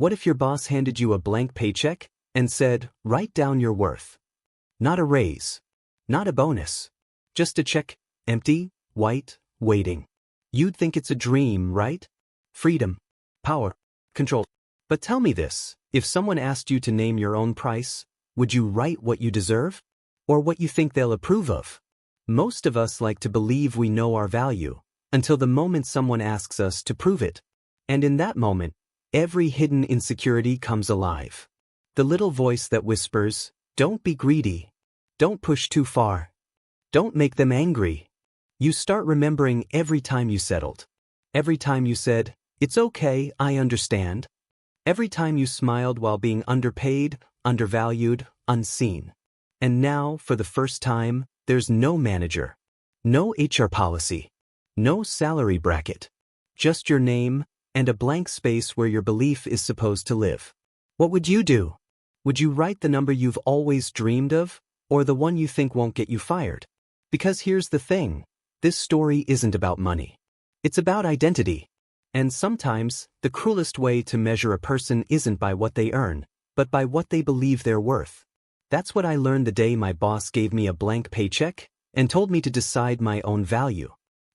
What if your boss handed you a blank paycheck and said, write down your worth? Not a raise. Not a bonus. Just a check, empty, white, waiting. You'd think it's a dream, right? Freedom, power, control. But tell me this, if someone asked you to name your own price, would you write what you deserve? Or what you think they'll approve of? Most of us like to believe we know our value, until the moment someone asks us to prove it. And in that moment, every hidden insecurity comes alive. The little voice that whispers, don't be greedy. Don't push too far. Don't make them angry. You start remembering every time you settled. Every time you said, it's okay, I understand. Every time you smiled while being underpaid, undervalued, unseen. And now, for the first time, there's no manager. No HR policy. No salary bracket. Just your name, and a blank space where your belief is supposed to live. What would you do? Would you write the number you've always dreamed of, or the one you think won't get you fired? Because here's the thing, this story isn't about money. It's about identity. And sometimes, the cruelest way to measure a person isn't by what they earn, but by what they believe they're worth. That's what I learned the day my boss gave me a blank paycheck and told me to decide my own value.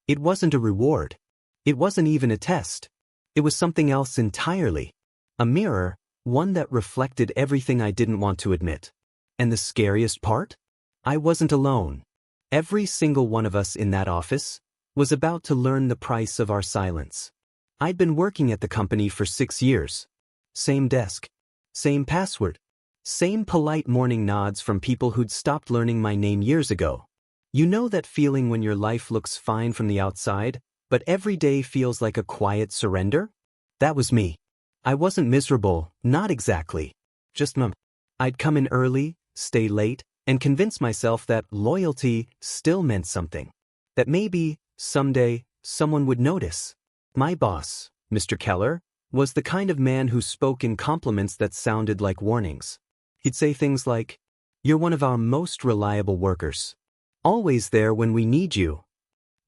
It wasn't a reward. It wasn't even a test. It was something else entirely. A mirror, one that reflected everything I didn't want to admit. And the scariest part? I wasn't alone. Every single one of us in that office was about to learn the price of our silence. I'd been working at the company for 6 years. Same desk. Same password. Same polite morning nods from people who'd stopped learning my name years ago. You know that feeling when your life looks fine from the outside, but every day feels like a quiet surrender? That was me. I wasn't miserable, not exactly. Just numb. I'd come in early, stay late, and convince myself that loyalty still meant something. That maybe, someday, someone would notice. My boss, Mr. Keller, was the kind of man who spoke in compliments that sounded like warnings. He'd say things like, "You're one of our most reliable workers. Always there when we need you.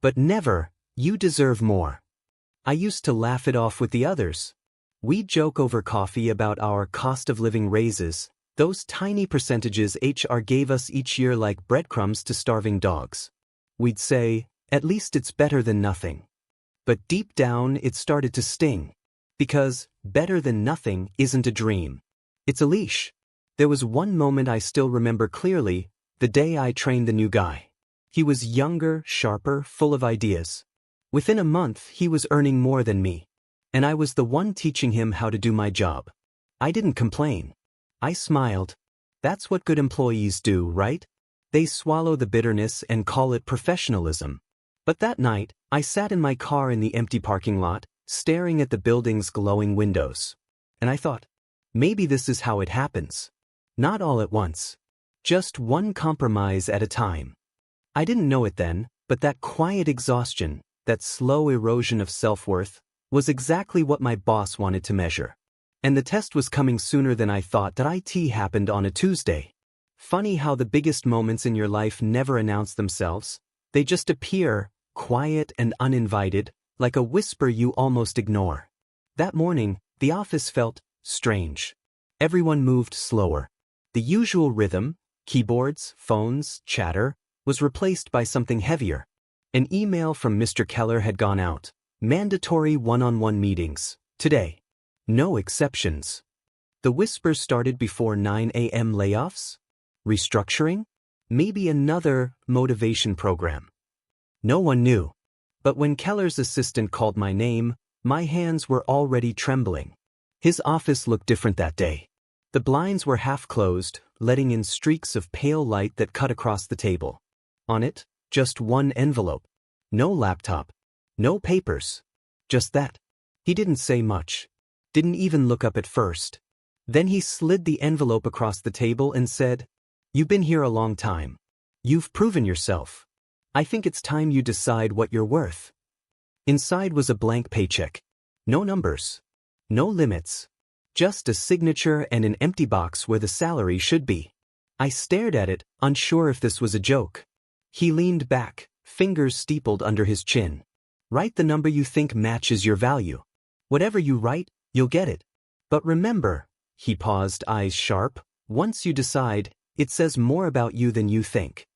But never, you deserve more." I used to laugh it off with the others. We'd joke over coffee about our cost of living raises, those tiny percentages HR gave us each year like breadcrumbs to starving dogs. We'd say, at least it's better than nothing. But deep down it started to sting. Because better than nothing isn't a dream. It's a leash. There was one moment I still remember clearly, the day I trained the new guy. He was younger, sharper, full of ideas. Within a month, he was earning more than me. And I was the one teaching him how to do my job. I didn't complain. I smiled. That's what good employees do, right? They swallow the bitterness and call it professionalism. But that night, I sat in my car in the empty parking lot, staring at the building's glowing windows. And I thought, maybe this is how it happens. Not all at once. Just one compromise at a time. I didn't know it then, but that quiet exhaustion, that slow erosion of self-worth, was exactly what my boss wanted to measure. And the test was coming sooner than I thought. That IT happened on a Tuesday. Funny how the biggest moments in your life never announce themselves. They just appear, quiet and uninvited, like a whisper you almost ignore. That morning, the office felt strange. Everyone moved slower. The usual rhythm, keyboards, phones, chatter, was replaced by something heavier. An email from Mr. Keller had gone out. Mandatory one-on-one meetings. Today. No exceptions. The whisper started before 9 a.m. layoffs? Restructuring? Maybe another motivation program. No one knew. But when Keller's assistant called my name, my hands were already trembling. His office looked different that day. The blinds were half closed, letting in streaks of pale light that cut across the table. On it, just one envelope. No laptop. No papers. Just that. He didn't say much. Didn't even look up at first. Then he slid the envelope across the table and said, "You've been here a long time. You've proven yourself. I think it's time you decide what you're worth." Inside was a blank paycheck. No numbers. No limits. Just a signature and an empty box where the salary should be. I stared at it, unsure if this was a joke. He leaned back, fingers steepled under his chin. "Write the number you think matches your value. Whatever you write, you'll get it." But remember, he paused, eyes sharp, once you decide, it says more about you than you think.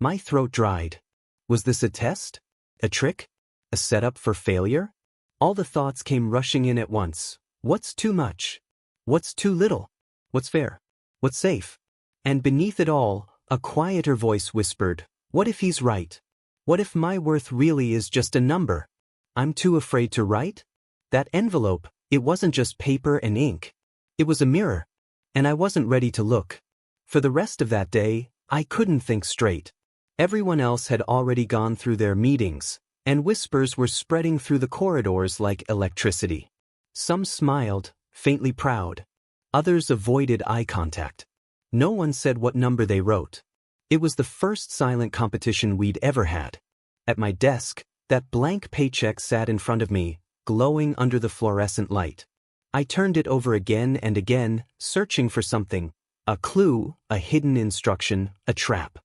My throat dried. Was this a test? A trick? A setup for failure? All the thoughts came rushing in at once. What's too much? What's too little? What's fair? What's safe? And beneath it all, a quieter voice whispered, what if he's right? What if my worth really is just a number? I'm too afraid to write? That envelope, it wasn't just paper and ink. It was a mirror. And I wasn't ready to look. For the rest of that day, I couldn't think straight. Everyone else had already gone through their meetings, and whispers were spreading through the corridors like electricity. Some smiled, faintly proud. Others avoided eye contact. No one said what number they wrote. It was the first silent competition we'd ever had. At my desk, that blank paycheck sat in front of me, glowing under the fluorescent light. I turned it over again and again, searching for something, a clue, a hidden instruction, a trap.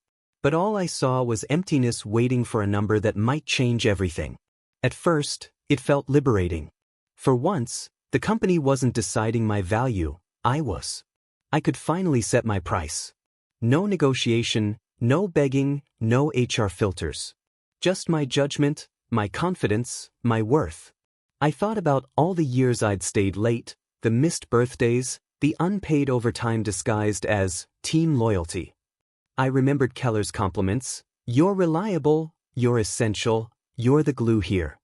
But all I saw was emptiness waiting for a number that might change everything. At first, it felt liberating. For once, the company wasn't deciding my value, I was. I could finally set my price. No negotiation, no begging, no HR filters. Just my judgment, my confidence, my worth. I thought about all the years I'd stayed late, the missed birthdays, the unpaid overtime disguised as team loyalty. I remembered Keller's compliments. You're reliable, you're essential, you're the glue here.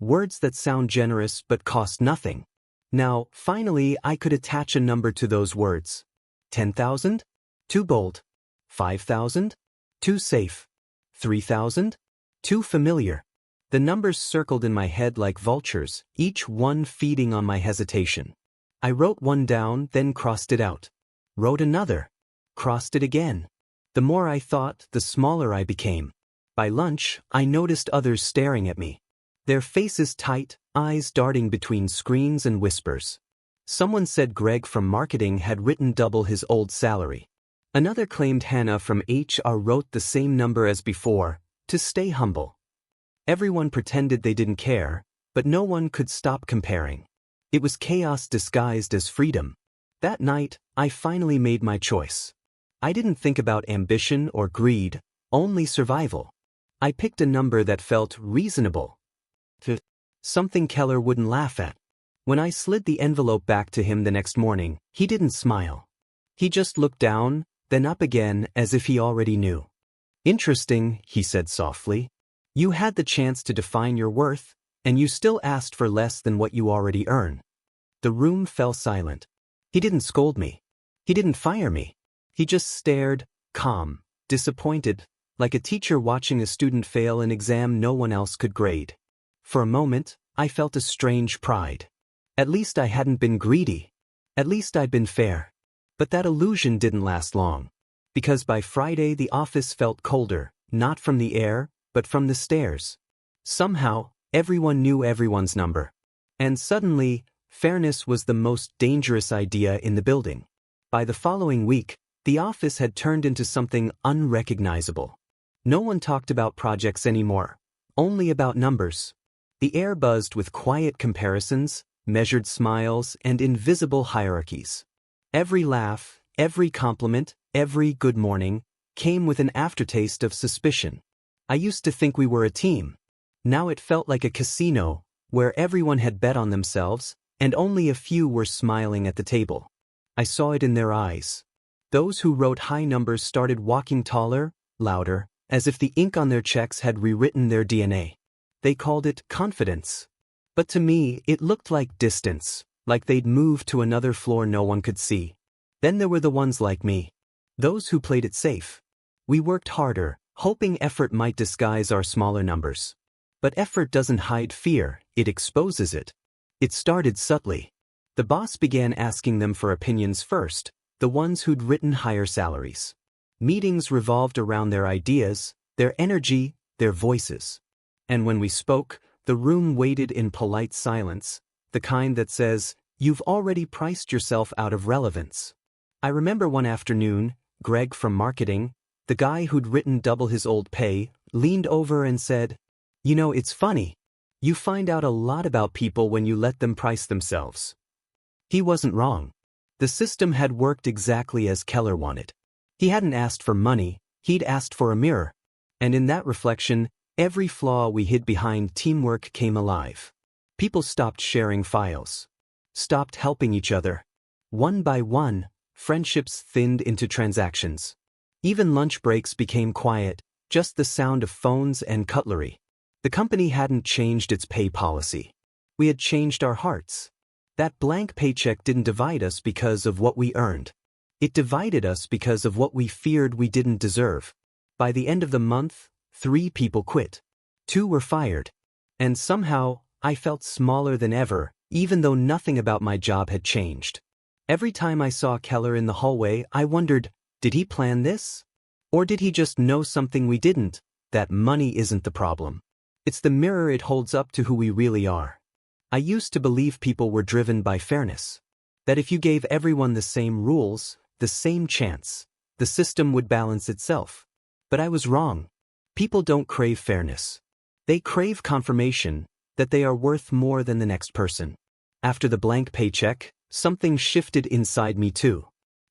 Words that sound generous but cost nothing. Now, finally, I could attach a number to those words. 10,000? Too bold. 5,000? Too safe. 3,000? Too familiar. The numbers circled in my head like vultures, each one feeding on my hesitation. I wrote one down, then crossed it out. Wrote another. Crossed it again. The more I thought, the smaller I became. By lunch, I noticed others staring at me. Their faces tight, eyes darting between screens and whispers. Someone said Greg from marketing had written double his old salary. Another claimed Hannah from HR wrote the same number as before, to stay humble. Everyone pretended they didn't care, but no one could stop comparing. It was chaos disguised as freedom. That night, I finally made my choice. I didn't think about ambition or greed, only survival. I picked a number that felt reasonable. Something Keller wouldn't laugh at. When I slid the envelope back to him the next morning, he didn't smile. He just looked down, then up again as if he already knew. Interesting, he said softly. You had the chance to define your worth, and you still asked for less than what you already earn. The room fell silent. He didn't scold me. He didn't fire me. He just stared, calm, disappointed, like a teacher watching a student fail an exam no one else could grade. For a moment, I felt a strange pride. At least I hadn't been greedy. At least I'd been fair. But that illusion didn't last long. Because by Friday the office felt colder, not from the air, but from the stairs. Somehow, everyone knew everyone's number. And suddenly, fairness was the most dangerous idea in the building. By the following week, the office had turned into something unrecognizable. No one talked about projects anymore, only about numbers. The air buzzed with quiet comparisons, measured smiles, and invisible hierarchies. Every laugh, every compliment, every good morning, came with an aftertaste of suspicion. I used to think we were a team. Now it felt like a casino, where everyone had bet on themselves, and only a few were smiling at the table. I saw it in their eyes. Those who wrote high numbers started walking taller, louder, as if the ink on their checks had rewritten their DNA. They called it confidence. But to me, it looked like distance, like they'd moved to another floor no one could see. Then there were the ones like me. Those who played it safe. We worked harder, hoping effort might disguise our smaller numbers. But effort doesn't hide fear, it exposes it. It started subtly. The boss began asking them for opinions first, the ones who'd written higher salaries. Meetings revolved around their ideas, their energy, their voices. And when we spoke, the room waited in polite silence, the kind that says, "You've already priced yourself out of relevance." I remember one afternoon, Greg from marketing, the guy who'd written double his old pay, leaned over and said, "You know, it's funny. You find out a lot about people when you let them price themselves." He wasn't wrong. The system had worked exactly as Keller wanted. He hadn't asked for money, he'd asked for a mirror. And in that reflection, every flaw we hid behind teamwork came alive. People stopped sharing files. Stopped helping each other. One by one, friendships thinned into transactions. Even lunch breaks became quiet, just the sound of phones and cutlery. The company hadn't changed its pay policy. We had changed our hearts. That blank paycheck didn't divide us because of what we earned. It divided us because of what we feared we didn't deserve. By the end of the month, 3 people quit. 2 were fired. And somehow, I felt smaller than ever, even though nothing about my job had changed. Every time I saw Keller in the hallway, I wondered, did he plan this? Or did he just know something we didn't, that money isn't the problem? It's the mirror it holds up to who we really are. I used to believe people were driven by fairness. That if you gave everyone the same rules, the same chance, the system would balance itself. But I was wrong. People don't crave fairness. They crave confirmation that they are worth more than the next person. After the blank paycheck, something shifted inside me too.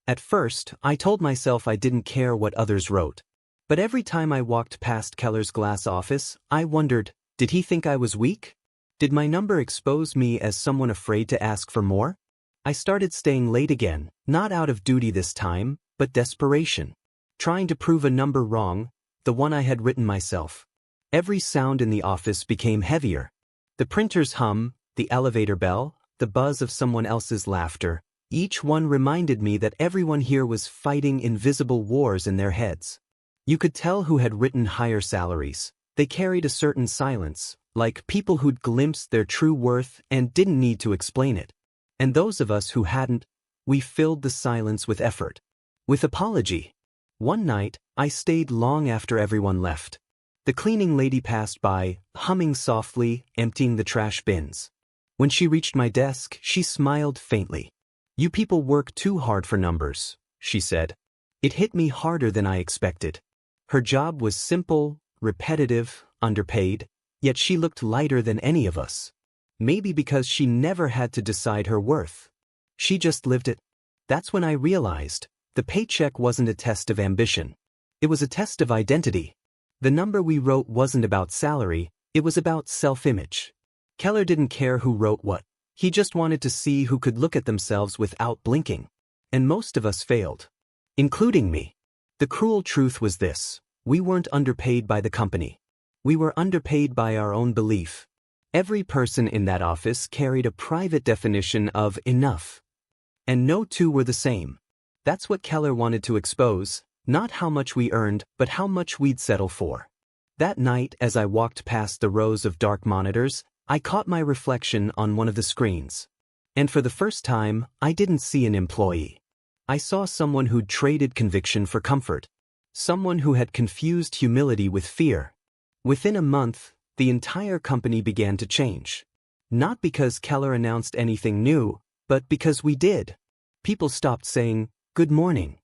At first, I told myself I didn't care what others wrote. But every time I walked past Keller's glass office, I wondered, did he think I was weak? Did my number expose me as someone afraid to ask for more? I started staying late again, not out of duty this time, but desperation. Trying to prove a number wrong, the one I had written myself. Every sound in the office became heavier. The printer's hum, the elevator bell, the buzz of someone else's laughter, each one reminded me that everyone here was fighting invisible wars in their heads. You could tell who had written higher salaries. They carried a certain silence, like people who'd glimpsed their true worth and didn't need to explain it. And those of us who hadn't, we filled the silence with effort. With apology. One night, I stayed long after everyone left. The cleaning lady passed by, humming softly, emptying the trash bins. When she reached my desk, she smiled faintly. "You people work too hard for numbers," she said. It hit me harder than I expected. Her job was simple, repetitive, underpaid, yet she looked lighter than any of us. Maybe because she never had to decide her worth. She just lived it. That's when I realized the paycheck wasn't a test of ambition. It was a test of identity. The number we wrote wasn't about salary, it was about self-image. Keller didn't care who wrote what. He just wanted to see who could look at themselves without blinking. And most of us failed. Including me. The cruel truth was this: we weren't underpaid by the company. We were underpaid by our own belief. Every person in that office carried a private definition of enough. And no two were the same. That's what Keller wanted to expose, not how much we earned, but how much we'd settle for. That night, as I walked past the rows of dark monitors, I caught my reflection on one of the screens. And for the first time, I didn't see an employee. I saw someone who'd traded conviction for comfort. Someone who had confused humility with fear. Within a month, the entire company began to change. Not because Keller announced anything new, but because we did. People stopped saying, "Good morning."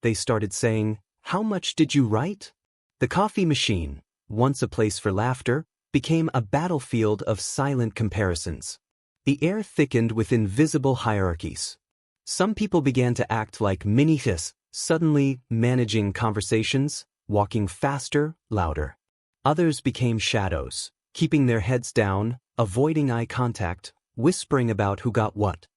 They started saying, "How much did you write?" The coffee machine, once a place for laughter, became a battlefield of silent comparisons. The air thickened with invisible hierarchies. Some people began to act like mini-his, suddenly managing conversations, walking faster, louder. Others became shadows, keeping their heads down, avoiding eye contact, whispering about who got what.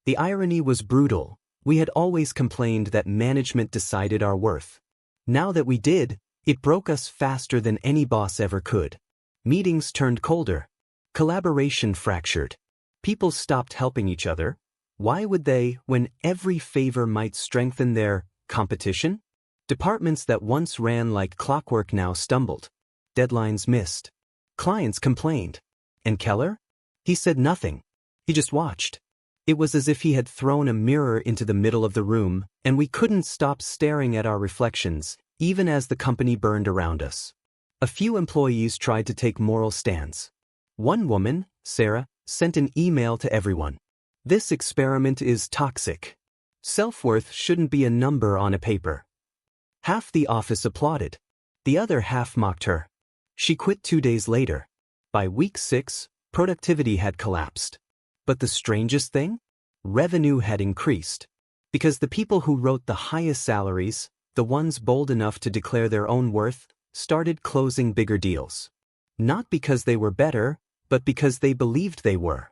The irony was brutal. We had always complained that management decided our worth. Now that we did, it broke us faster than any boss ever could. Meetings turned colder. Collaboration fractured. People stopped helping each other. Why would they, when every favor might strengthen their competition? Departments that once ran like clockwork now stumbled. Deadlines missed. Clients complained. And Keller? He said nothing. He just watched. It was as if he had thrown a mirror into the middle of the room, and we couldn't stop staring at our reflections, even as the company burned around us. A few employees tried to take moral stands. One woman, Sarah, sent an email to everyone. "This experiment is toxic. Self-worth shouldn't be a number on a paper." Half the office applauded. The other half mocked her. She quit 2 days later. By week 6, productivity had collapsed. But the strangest thing? revenue had increased. Because the people who wrote the highest salaries, the ones bold enough to declare their own worth, started closing bigger deals. Not because they were better, but because they believed they were.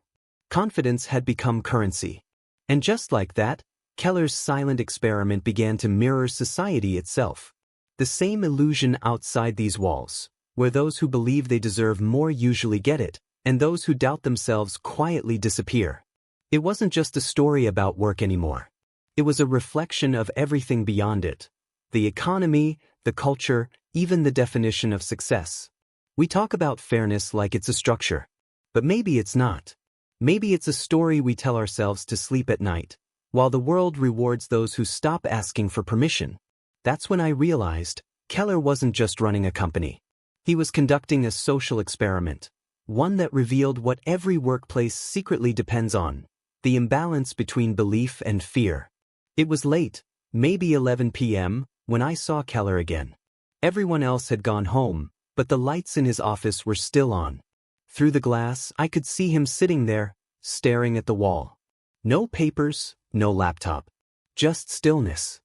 Confidence had become currency. And just like that, Keller's silent experiment began to mirror society itself. The same illusion outside these walls, where those who believe they deserve more usually get it, and those who doubt themselves quietly disappear. It wasn't just a story about work anymore. It was a reflection of everything beyond it. The economy, the culture, even the definition of success. We talk about fairness like it's a structure. But maybe it's not. Maybe it's a story we tell ourselves to sleep at night, while the world rewards those who stop asking for permission. That's when I realized Keller wasn't just running a company. He was conducting a social experiment, one that revealed what every workplace secretly depends on: the imbalance between belief and fear. It was late, maybe 11 p.m., when I saw Keller again. Everyone else had gone home, but the lights in his office were still on. Through the glass, I could see him sitting there, staring at the wall. No papers, no laptop. Just stillness.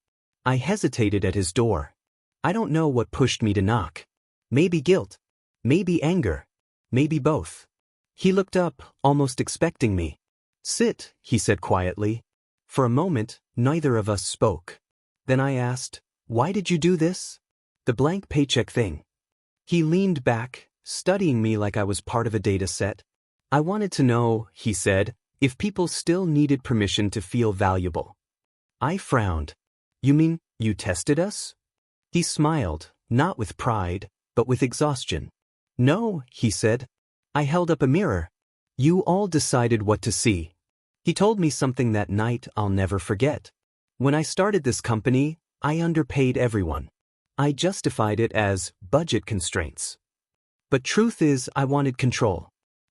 I hesitated at his door. I don't know what pushed me to knock. Maybe guilt. Maybe anger. Maybe both. He looked up, almost expecting me. "Sit," he said quietly. For a moment, neither of us spoke. Then I asked, "Why did you do this?" "The blank paycheck thing." He leaned back, studying me like I was part of a data set. "I wanted to know," he said, "if people still needed permission to feel valuable." I frowned. "You mean, you tested us?" He smiled, not with pride, but with exhaustion. "No," he said. I held up a mirror. "You all decided what to see." He told me something that night I'll never forget. When I started this company, I underpaid everyone. I justified it as budget constraints. But truth is, I wanted control.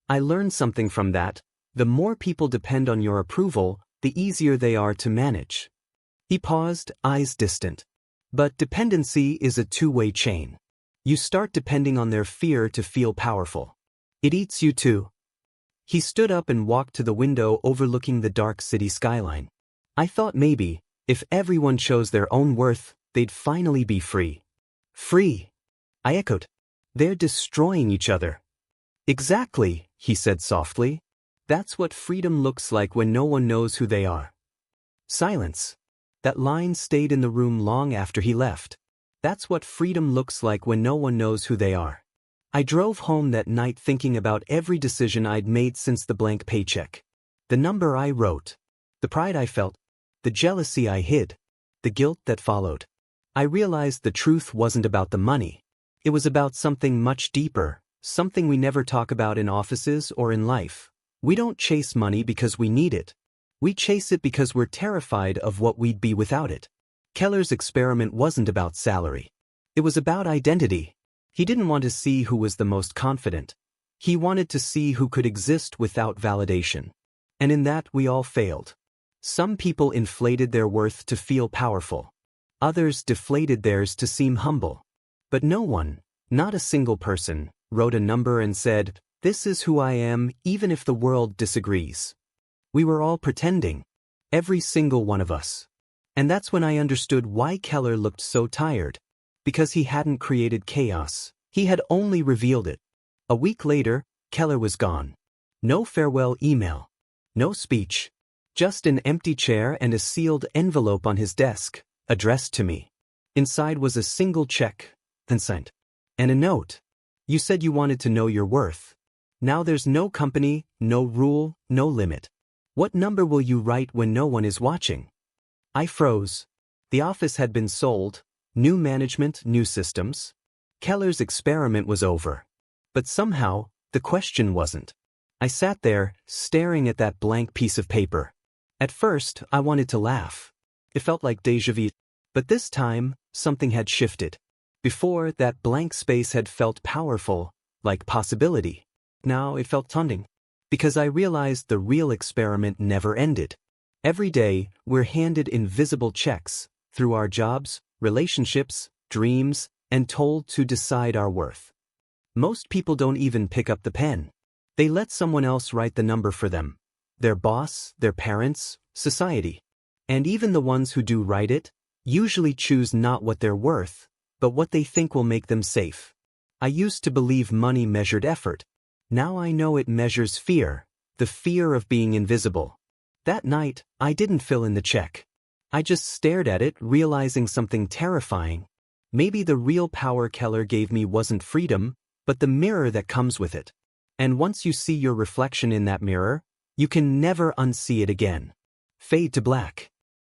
I learned something from that. The more people depend on your approval, the easier they are to manage. He paused, eyes distant. But dependency is a two-way chain. You start depending on their fear to feel powerful. It eats you too. He stood up and walked to the window overlooking the dark city skyline. I thought maybe, if everyone chose their own worth, they'd finally be free. Free? I echoed. They're destroying each other. Exactly, he said softly. That's what freedom looks like when no one knows who they are. Silence. That line stayed in the room long after he left. That's what freedom looks like when no one knows who they are. I drove home that night thinking about every decision I'd made since the blank paycheck. The number I wrote. The pride I felt. The jealousy I hid. The guilt that followed. I realized the truth wasn't about the money. It was about something much deeper, something we never talk about in offices or in life. We don't chase money because we need it. We chase it because we're terrified of what we'd be without it. Keller's experiment wasn't about salary. It was about identity. He didn't want to see who was the most confident. He wanted to see who could exist without validation. And in that we all failed. Some people inflated their worth to feel powerful. Others deflated theirs to seem humble. But no one, not a single person, wrote a number and said, "This is who I am, even if the world disagrees." We were all pretending. Every single one of us. And that's when I understood why Keller looked so tired. Because he hadn't created chaos. He had only revealed it. A week later, Keller was gone. No farewell email. No speech. Just an empty chair and a sealed envelope on his desk, addressed to me. Inside was a single check, consent, and a note. "You said you wanted to know your worth. Now there's no company, no rule, no limit. What number will you write when no one is watching?" I froze. The office had been sold. New management, new systems. Keller's experiment was over. But somehow, the question wasn't. I sat there, staring at that blank piece of paper. At first, I wanted to laugh. It felt like déjà vu. But this time, something had shifted. Before, that blank space had felt powerful, like possibility. Now it felt taunting. Because I realized the real experiment never ended. Every day, we're handed invisible checks, through our jobs, relationships, dreams, and told to decide our worth. Most people don't even pick up the pen. They let someone else write the number for them. Their boss, their parents, society. And even the ones who do write it, usually choose not what they're worth, but what they think will make them safe. I used to believe money measured effort. Now I know it measures fear, the fear of being invisible. That night, I didn't fill in the check. I just stared at it, realizing something terrifying. Maybe the real power Keller gave me wasn't freedom, but the mirror that comes with it. And once you see your reflection in that mirror, you can never unsee it again. Fade to black.